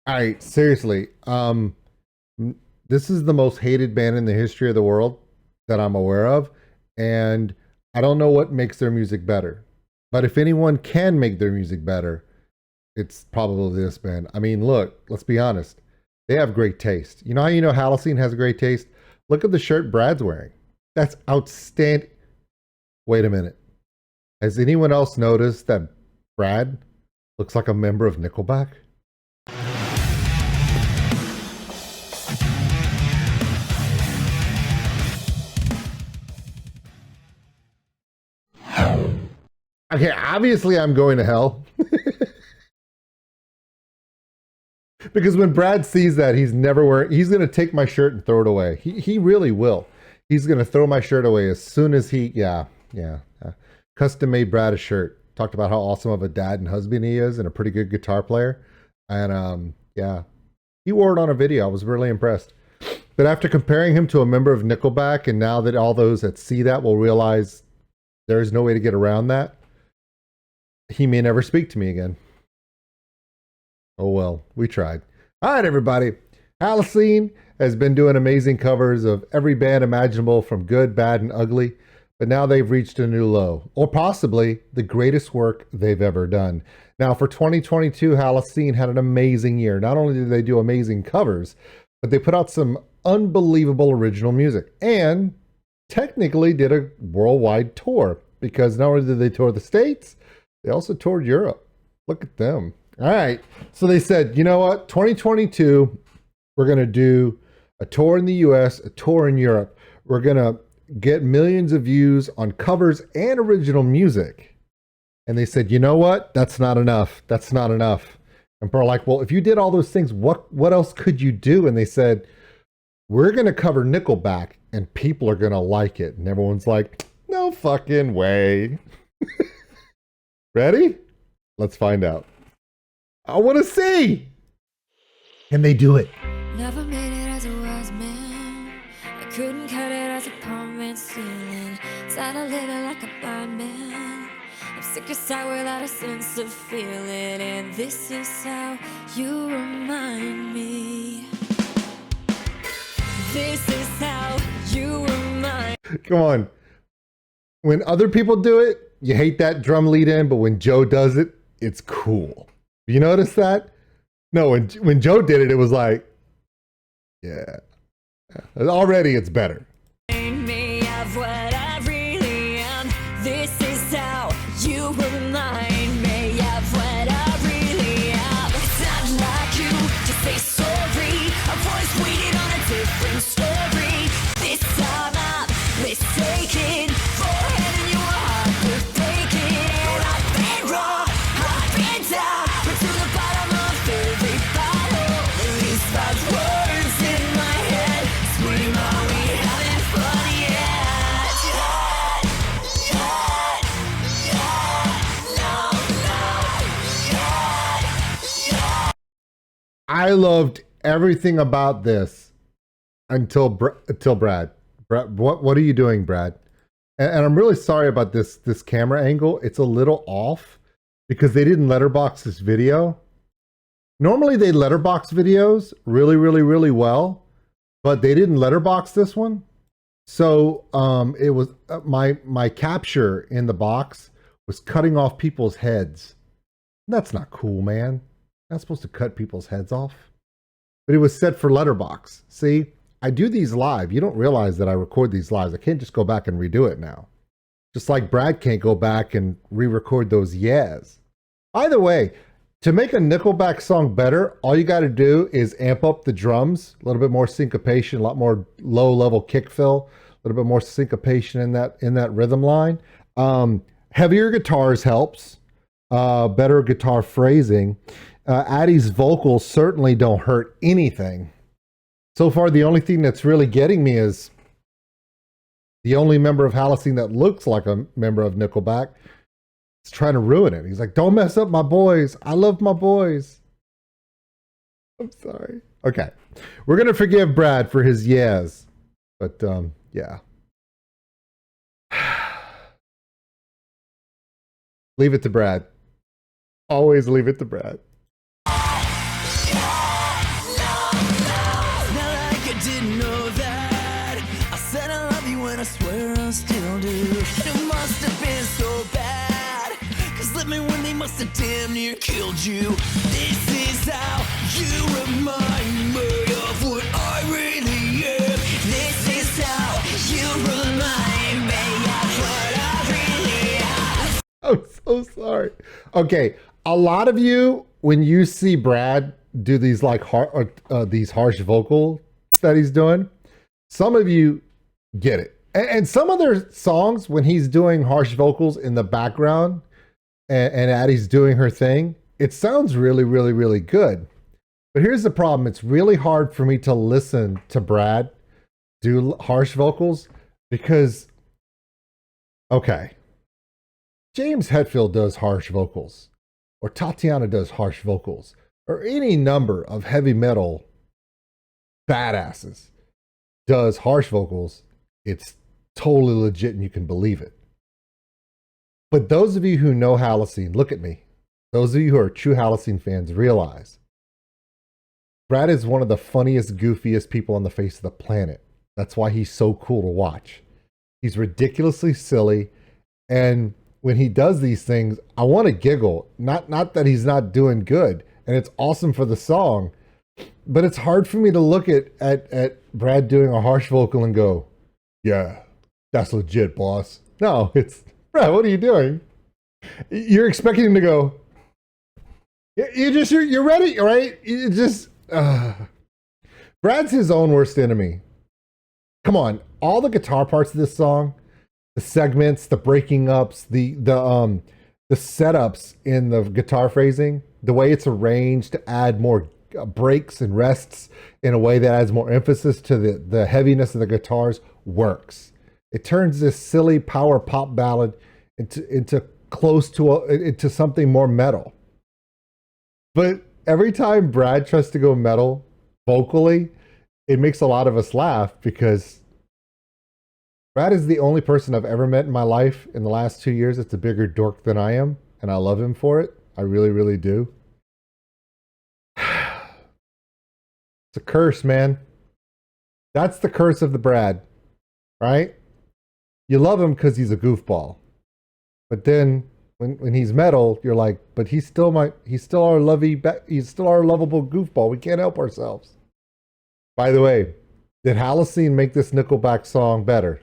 All right, seriously. This is the most hated band in the history of the world that I'm aware of, and I don't know what makes their music better. But if anyone can make their music better, it's probably this band. I mean, look, let's be honest. They have great taste. You know how you know Halocene has great taste? Look at the shirt Brad's wearing. That's outstanding. Wait a minute. Has anyone else noticed that Brad looks like a member of Nickelback? Okay, obviously I'm going to hell. Because when Brad sees that, he's never wearing, he's going to take my shirt and throw it away. He really will. He's going to throw my shirt away as soon as yeah. Custom made Brad a shirt. Talked about how awesome of a dad and husband he is and a pretty good guitar player. And yeah, he wore it on a video. I was really impressed. But after comparing him to a member of Nickelback, and now that all those that see that will realize there is no way to get around that, he may never speak to me again. Oh well, we tried. All right, everybody. Halocene has been doing amazing covers of every band imaginable, from good, bad, and ugly, but now they've reached a new low, or possibly the greatest work they've ever done. Now, for 2022, Halocene had an amazing year. Not only did they do amazing covers, but they put out some unbelievable original music, and technically did a worldwide tour, because not only did they tour the States, they also toured Europe. Look at them. All right. So they said, you know what? 2022, we're going to do a tour in the US, a tour in Europe. We're going to get millions of views on covers and original music. And they said, you know what? That's not enough. That's not enough. And people are like, well, if you did all those things, what else could you do? And they said, we're going to cover Nickelback and people are going to like it. And everyone's like, no fucking way. Ready? Let's find out. I want to see. Can they do it? Never made it as a wise man. I couldn't cut it as a poor man stealing. Tired of living like a blind man. I'm sick aside without a sense of feeling. And this is how you remind me. This is how you remind me. Come on. When other people do it, you hate that drum lead in, but when Joe does it, it's cool. You notice that? No, when Joe did it, it was like, yeah. Already it's better. Me of what I really am. This is how you remind me of what I really am. It's not like you to say sorry. I was waiting on a different story. This time I'm mistaken for handing you a heart with bacon. I've been wrong, I've been down, but to the bottom of every bottle. These five words in my head scream, are we having fun yet? I loved everything about this until Brad. Brad, what are you doing, Brad? And I'm really sorry about this camera angle. It's a little off because they didn't letterbox this video. Normally they letterbox videos really well, but they didn't letterbox this one. So it was my capture in the box was cutting off people's heads. That's not cool, man. Not supposed to cut people's heads off. But it was set for letterbox. See, I do these live. You don't realize that I record these lives. I can't just go back and redo it now. Just like Brad can't go back and re-record those yes. Either way, to make a Nickelback song better, all you got to do is amp up the drums, a little bit more syncopation, a lot more low-level kick fill, a little bit more syncopation in that rhythm line. Heavier guitars helps. Better guitar phrasing. Addie's vocals certainly don't hurt anything. So far, the only thing that's really getting me is the only member of Halocene that looks like a member of Nickelback is trying to ruin it. He's like, don't mess up my boys. I love my boys. I'm sorry. Okay. We're going to forgive Brad for his yes. But, yeah. Leave it to Brad. Always leave it to Brad. past that damn near killed you. This is how you remind me of what I really am. This is how you remind me of what I really am. I'm so sorry. Okay, a lot of you, when you see Brad do these like these harsh vocal that he's doing, some of you get it. And some other songs, when he's doing harsh vocals in the background and Addie's doing her thing, it sounds really, really, really good. But here's the problem. It's really hard for me to listen to Brad do harsh vocals because, okay, James Hetfield does harsh vocals, or Tatiana does harsh vocals, or any number of heavy metal badasses does harsh vocals. It's totally legit and you can believe it. But those of you who know Halocene, look at me. Those of you who are true Halocene fans realize Brad is one of the funniest, goofiest people on the face of the planet. That's why he's so cool to watch. He's ridiculously silly, and when he does these things, I want to giggle. Not that he's not doing good, and it's awesome for the song, but it's hard for me to look at Brad doing a harsh vocal and go, yeah, that's legit, boss. No, it's, Brad, what are you doing? You're expecting him to go, you're ready, right? You just, Brad's his own worst enemy. Come on, all the guitar parts of this song, the segments, the breaking ups, the setups in the guitar phrasing, the way it's arranged to add more breaks and rests in a way that adds more emphasis to the heaviness of the guitars works. It turns this silly power pop ballad into close to into something more metal. But every time Brad tries to go metal vocally, it makes a lot of us laugh because Brad is the only person I've ever met in my life in the last 2 years that's a bigger dork than I am, and I love him for it. I really, really do. It's a curse, man. That's the curse of the Brad, right? You love him because he's a goofball. But then when he's metal, you're like, but he's still our lovable goofball. We can't help ourselves. By the way, did Halocene make this Nickelback song better?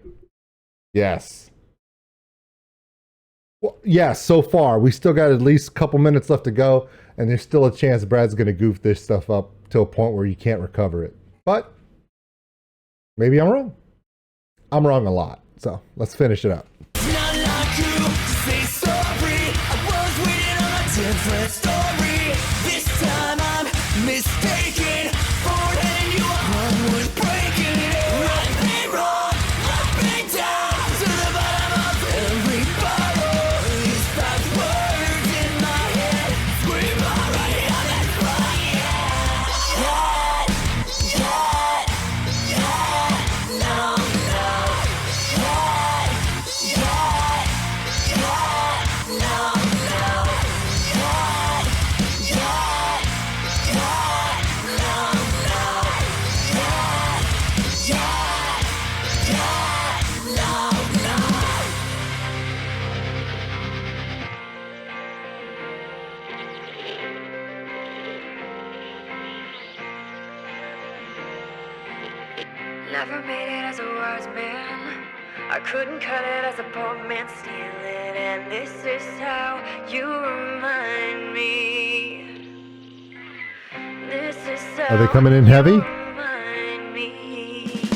Yes. Well, yes, so far. We still got at least a couple minutes left to go, and there's still a chance Brad's going to goof this stuff up to a point where you can't recover it. But maybe I'm wrong. I'm wrong a lot. So let's finish it up. It's not like you to say sorry. I was waiting on a different story. This time I'm mistaken. Born and you I was breaking it. I've been wrong. I've been down to the bottom of every bottle. These 5 words in my head scream already on that fire. No, no. Never made it as a wise man. I couldn't cut it as a poor man stealing. And this is how you remind me. This is how Are they coming in heavy? you remind me.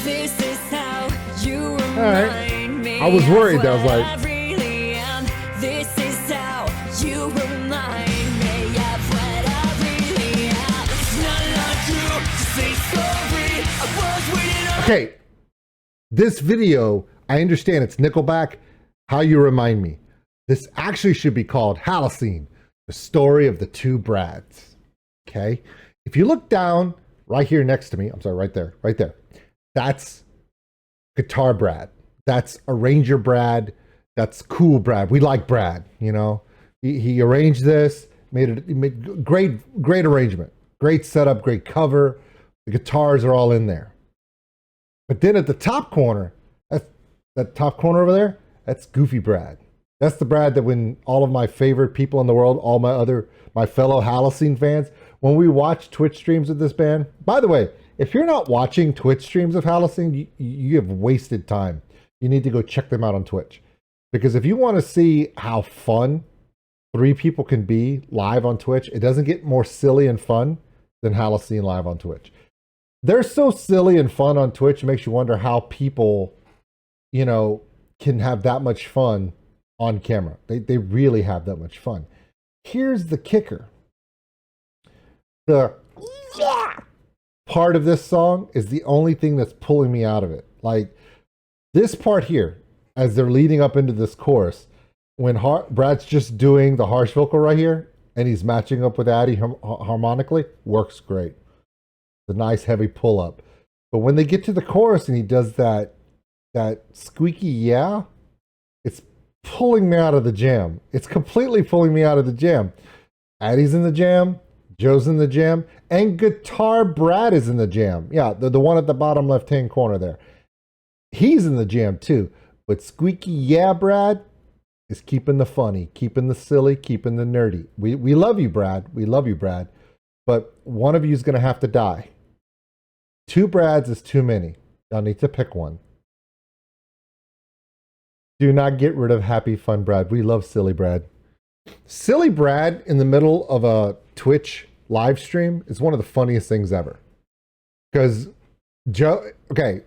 This is how you remind me. I was worried. I was like, I really am. This is how you remind me of what I really am. It's not like you to say sorry. I was waiting on okay, this video, I understand it's Nickelback, How You Remind Me. This actually should be called Halocene, the story of the 2 Brads. Okay? If you look down right here next to me, I'm sorry, right there, that's guitar Brad. That's arranger Brad. That's cool Brad. We like Brad, you know? He arranged this, made great arrangement, great setup, great cover. The guitars are all in there. But then at the top corner, that top corner over there, that's Goofy Brad. That's the Brad that when all of my favorite people in the world, all my fellow Halocene fans, when we watch Twitch streams of this band, by the way, if you're not watching Twitch streams of Halocene, you have wasted time. You need to go check them out on Twitch. Because if you want to see how fun 3 people can be live on Twitch, it doesn't get more silly and fun than Halocene live on Twitch. They're so silly and fun on Twitch, it makes you wonder how people, you know, can have that much fun on camera. They really have that much fun. Here's the kicker. The part of this song is the only thing that's pulling me out of it. Like this part here, as they're leading up into this chorus, when Brad's just doing the harsh vocal right here, and he's matching up with Addie harmonically, works great. It's a nice heavy pull up. But when they get to the chorus and he does that squeaky yeah, it's pulling me out of the jam. It's completely pulling me out of the jam. Addie's in the jam, Joe's in the jam, and guitar Brad is in the jam. Yeah, the one at the bottom left-hand corner there. He's in the jam too. But squeaky yeah, Brad, is keeping the funny, keeping the silly, keeping the nerdy. We love you, Brad. We love you, Brad. But one of you is going to have to die. 2 Brads is too many. Y'all need to pick one. Do not get rid of happy, fun Brad. We love silly Brad. Silly Brad in the middle of a Twitch live stream is one of the funniest things ever. Because Joe, okay,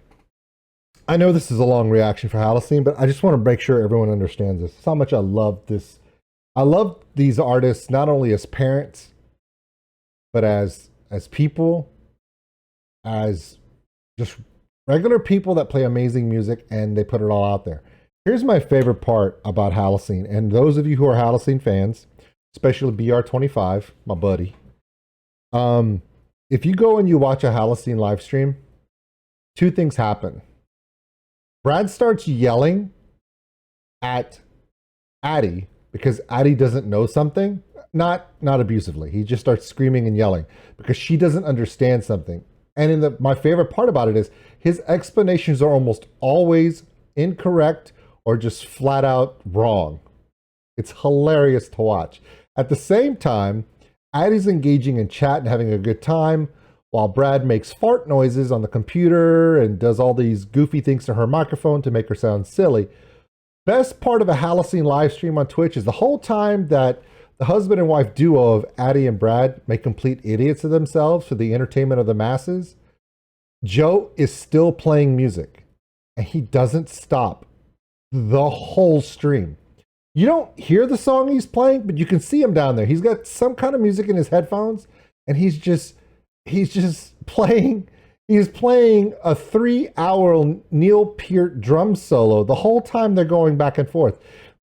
I know this is a long reaction for Halocene, but I just want to make sure everyone understands this. It's how much I love this. I love these artists not only as parents, but as people, as just regular people that play amazing music and they put it all out there. Here's my favorite part about Halocene, and those of you who are Halocene fans, especially BR25, my buddy. If you go and you watch a Halocene live stream, 2 things happen. Brad starts yelling at Addie because Addie doesn't know something. Not abusively. He just starts screaming and yelling because she doesn't understand something. And my favorite part about it is his explanations are almost always incorrect or just flat out wrong. It's hilarious to watch. At the same time, Addie's engaging in chat and having a good time while Brad makes fart noises on the computer and does all these goofy things to her microphone to make her sound silly. Best part of a Halocene live stream on Twitch is the whole time that the husband and wife duo of Addie and Brad make complete idiots of themselves for the entertainment of the masses. Joe is still playing music and he doesn't stop the whole stream. You don't hear the song he's playing, but you can see him down there. He's got some kind of music in his headphones and he's just playing. He's playing a 3-hour Neil Peart drum solo the whole time they're going back and forth.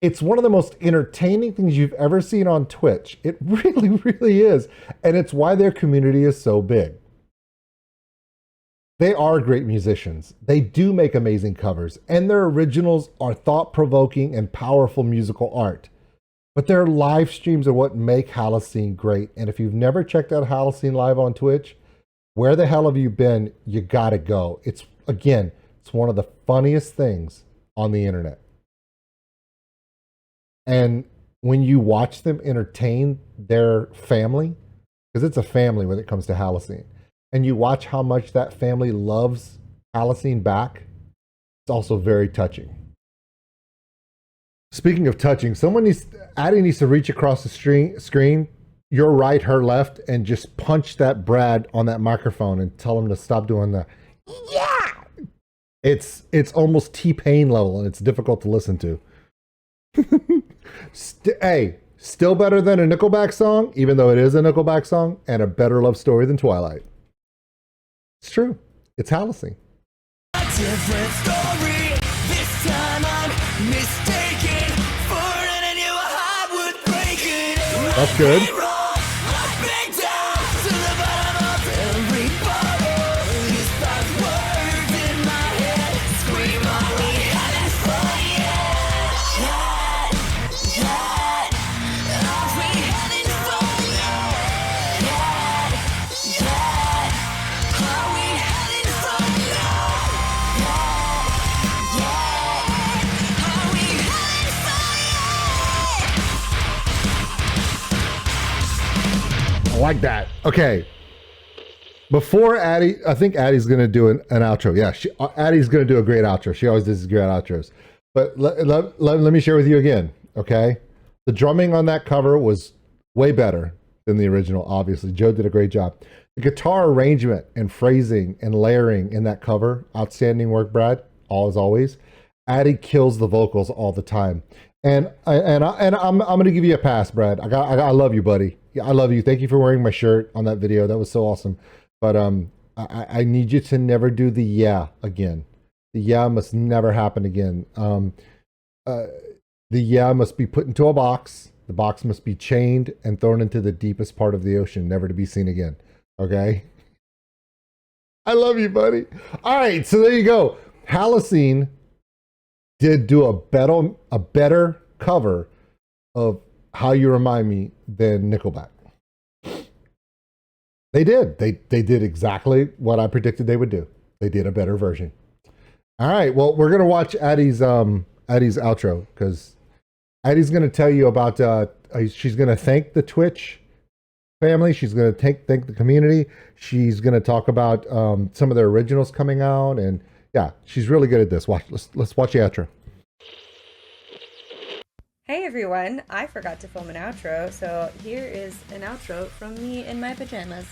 It's one of the most entertaining things you've ever seen on Twitch. It really, really is. And it's why their community is so big. They are great musicians. They do make amazing covers, and their originals are thought-provoking and powerful musical art. But their live streams are what make Halocene great. And if you've never checked out Halocene live on Twitch, where the hell have you been? You gotta go. It's one of the funniest things on the internet. And when you watch them entertain their family, because it's a family when it comes to Halocene, and you watch how much that family loves Halocene back, it's also very touching. Speaking of touching, Addie needs to reach across the screen, your right, her left, and just punch that Brad on that microphone and tell him to stop doing the yeah. It's almost T-Pain level, and it's difficult to listen to. Hey, still better than a Nickelback song, even though it is a Nickelback song, and a better love story than Twilight. It's true. It's Halocene. A different story. This time I'm mistaken for an I knew I would break it. That's good. I've been down to the bottom of every bottle. These thoughts words in my head scream, are we having fun yet? Are we having fun yet? Are we having fun yet? Are we having fun yet? I like that. Okay. Before Addie, I think Addie's going to do an outro. Yeah, Addie's going to do a great outro. She always does great outros. But let me share with you again, okay? The drumming on that cover was way better than the original, obviously. Joe did a great job. The guitar arrangement and phrasing and layering in that cover, outstanding work, Brad, as always. Addie kills the vocals all the time. And I'm going to give you a pass, Brad. I love you, buddy. Yeah, I love you. Thank you for wearing my shirt on that video. That was so awesome. But I need you to never do the yeah again. The yeah must never happen again. The yeah must be put into a box. The box must be chained and thrown into the deepest part of the ocean, never to be seen again. Okay? I love you, buddy. All right, so there you go. Halocene did do a better cover of How You Remind Me than Nickelback. They did. They did exactly what I predicted they would do. They did a better version. All right. Well, we're gonna watch Addie's outro because Addie's gonna tell you about. She's gonna thank the Twitch family. She's gonna thank the community. She's gonna talk about some of their originals coming out, and yeah, she's really good at this. Let's watch the outro. Hey everyone, I forgot to film an outro, so here is an outro from me in my pajamas.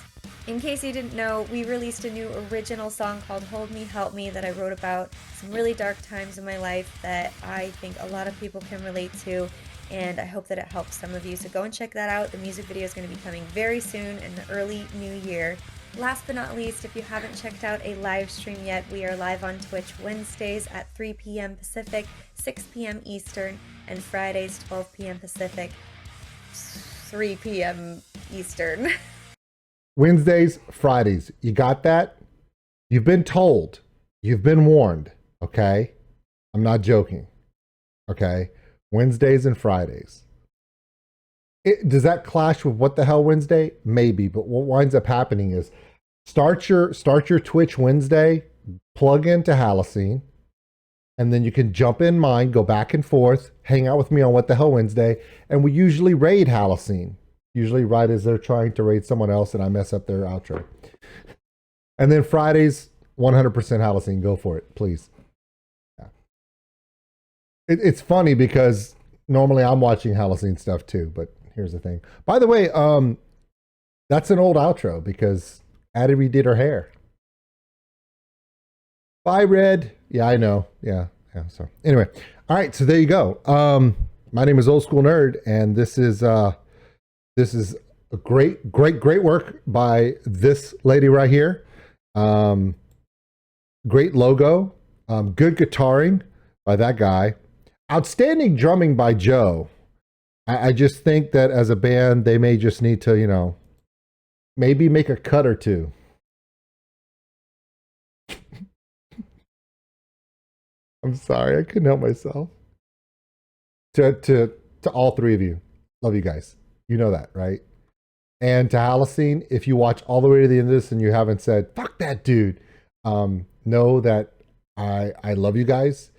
In case you didn't know, we released a new original song called Hold Me, Help Me that I wrote about some really dark times in my life that I think a lot of people can relate to, and I hope that it helps some of you. So go and check that out. The music video is going to be coming very soon in the early new year. Last but not least, if you haven't checked out a live stream yet, we are live on Twitch Wednesdays at 3 p.m. Pacific, 6 p.m. Eastern, and Fridays 12 p.m. Pacific, 3 p.m. Eastern. Wednesdays, Fridays. You got that? You've been told. You've been warned. Okay? I'm not joking. Okay? Wednesdays and Fridays. Does that clash with What the Hell Wednesday? Maybe, but what winds up happening is start your Twitch Wednesday, plug into Halocene, and then you can jump in mine, go back and forth, hang out with me on What the Hell Wednesday, and we usually raid Halocene. Usually right as they're trying to raid someone else and I mess up their outro. And then Fridays, 100% Halocene. Go for it, please. Yeah. It's funny because normally I'm watching Halocene stuff too, but here's the thing. By the way, that's an old outro because Addie redid her hair. Bye, Red. Yeah, I know. Yeah. So anyway, all right. So there you go. My name is Old School Nerd, and this is a great work by this lady right here. Great logo. Good guitaring by that guy. Outstanding drumming by Joe. I just think that as a band, they may just need to, maybe make a cut or two. I'm sorry, I couldn't help myself. To all three of you, love you guys. You know that, right? And to Halocene, if you watch all the way to the end of this and you haven't said, fuck that dude, know that I love you guys.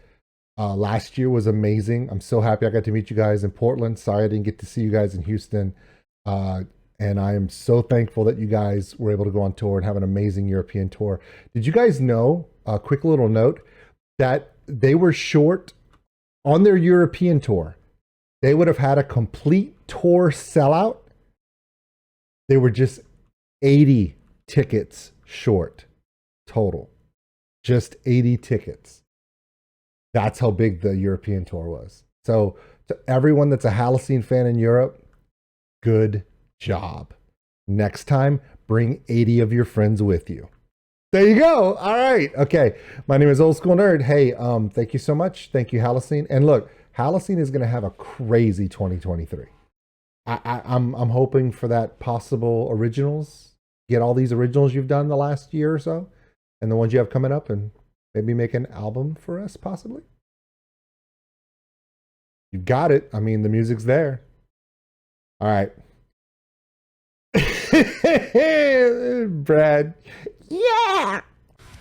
Last year was amazing. I'm so happy I got to meet you guys in Portland. Sorry I didn't get to see you guys in Houston. And I am so thankful that you guys were able to go on tour and have an amazing European tour. Did you guys know, a quick little note, that they were short on their European tour? They would have had a complete tour sellout. They were just 80 tickets short total. Just 80 tickets. That's how big the European tour was. So to everyone that's a Halocene fan in Europe, good job. Next time, bring 80 of your friends with you. There you go. All right. Okay. My name is Old School Nerd. Hey, thank you so much. Thank you, Halocene. And look, Halocene is going to have a crazy 2023. I'm hoping for that possible originals. Get all these originals you've done the last year or so, and the ones you have coming up, and maybe make an album for us, possibly. You've got it. I mean, the music's there. All right. Brad. Yeah.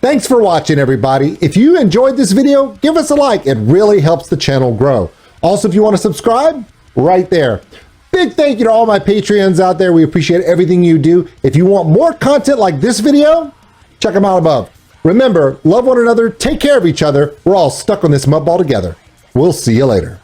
Thanks for watching, everybody. If you enjoyed this video, give us a like. It really helps the channel grow. Also, if you want to subscribe, right there. Big thank you to all my Patreons out there. We appreciate everything you do. If you want more content like this video, check them out above. Remember, love one another, take care of each other. We're all stuck on this mud ball together. We'll see you later.